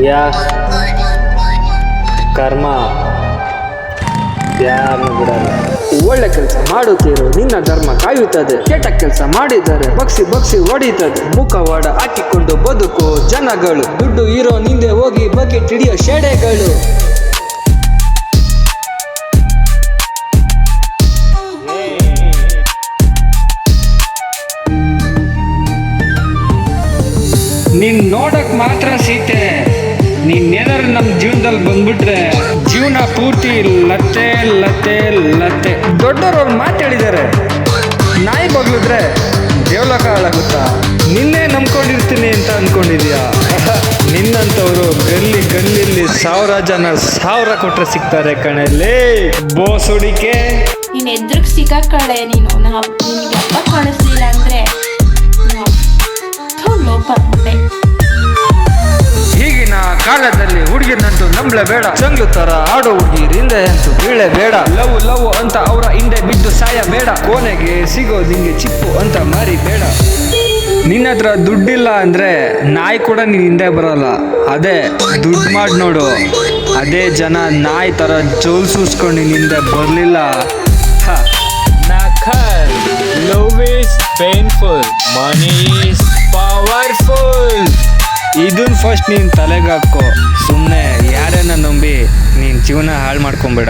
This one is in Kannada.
ಯಾ ಕರ್ಮ ಯಾರನ್ನು ಬಿಡಲ್ಲ. ಒಳ್ಳೆ ಕೆಲಸ ಮಾಡುತ್ತೀರೋ ನಿನ್ನ ಧರ್ಮ ಕಾಯುತ್ತದೆ, ಕೆಟ್ಟ ಕೆಲಸ ಮಾಡಿದರೆ ಬಗ್ಸಿ ಬಗ್ಸಿ ಹೊಡೀತದೆ. ಮುಖವಾಡ ಹಾಕಿಕೊಂಡು ಬದುಕೋ ಜನಗಳು, ದುಡ್ಡು ಇರೋ ನಿಂದೆ ಹೋಗಿ ಬಕೆಟ್ ಹಿಡಿಯೋ ಶೆಡೆಗಳು. ನೀನ್ ನೋಡಕ್ ಮಾತ್ರ ಸೀತೆ, ನೀನ್ ಏನಾದ್ರು ನಮ್ಮ ಜೀವನದಲ್ಲಿ ಬಂದ್ಬಿಟ್ರೆ ಜೀವನ ಪೂರ್ತಿ ಲತ್ತೆ ಲತ್ತೆ ಲತ್ತೆ. ದೊಡ್ಡವರು ಮಾತಾಡಿದ್ದಾರೆ, ನಾಯಿ ಬಗ್ಲಿದ್ರೆ ದೇವಲೋಕ ಹಾಳಾಗುತ್ತಾ? ನಿನ್ನೆ ನಂಬ್ಕೊಂಡಿರ್ತೀನಿ ಅಂತ ಅನ್ಕೊಂಡಿದ್ಯಾ? ನಿನ್ನಂಥವ್ರು ಗಲ್ಲಿ 1000 ಜನ 1000 ಕೊಟ್ರೆ ಸಿಗ್ತಾರೆ ಕಣಲ್ಲಿ ಬೋಸುಡಿಕೆ. ನೀನ್ ಎದ್ರಿಗೆ ಸಿಕ್ಕಾಕಳೆ ನೀನು. ನಿನ್ಗೆ ಅಪ್ಪ ಕಾಣಿಸ್ಲಿಲ್ಲ ಅಂದ್ರೆ ಲೋಪ ಹೊಟ್ಟೆ. ಈಗಿನ ಕಾಲದಲ್ಲಿ ಹುಡುಗಿರ್ನಂತೂ ನಂಬಲೇಬೇಡ, ಚಂಗ್ಲು ತರ ಆಡೋ ಹುಡುಗಿರ್ ಹಿಂದೆ ಅಂತೂ ಬೀಳಲೇಬೇಡ. ಲವ್ ಲವ್ ಅಂತ ಅವರ ಹಿಂದೆ ಬಿದ್ದು ಸಾಯಬೇಡ, ಕೊನೆಗೆ ಸಿಗೋದು ನಿಂಗೆ ಚಿಪ್ಪು ಅಂತ ಮಾರಿಬೇಡ. ನಿನ್ನ ಹತ್ರ ದುಡ್ಡಿಲ್ಲ ಅಂದ್ರೆ ನಾಯಿ ಕೂಡ ನಿನ್ ಹಿಂದೆ ಬರಲ್ಲ. ಅದೇ ದುಡ್ಡು ಮಾಡಿ ನೋಡು, ಅದೇ ಜನ ನಾಯಿ ತರ ಜೋಲ್ ಸೂಸ್ಕೊಂಡು ನಿನ್ ಹಿಂದೆ ಬರ್ಲಿಲ್ಲ. Love is painful, money is powerful. ಇದನ್ ಫಸ್ಟ್ ನೀನ್ ತಲೆಗೆ ಹಾಕೋ. ಸುಮ್ಮನೆ ಯಾರನ್ನ ನಂಬಿ ನೀನ್ ಜೀವನ ಹಾಳು ಮಾಡ್ಕೊಂಬೇಡ.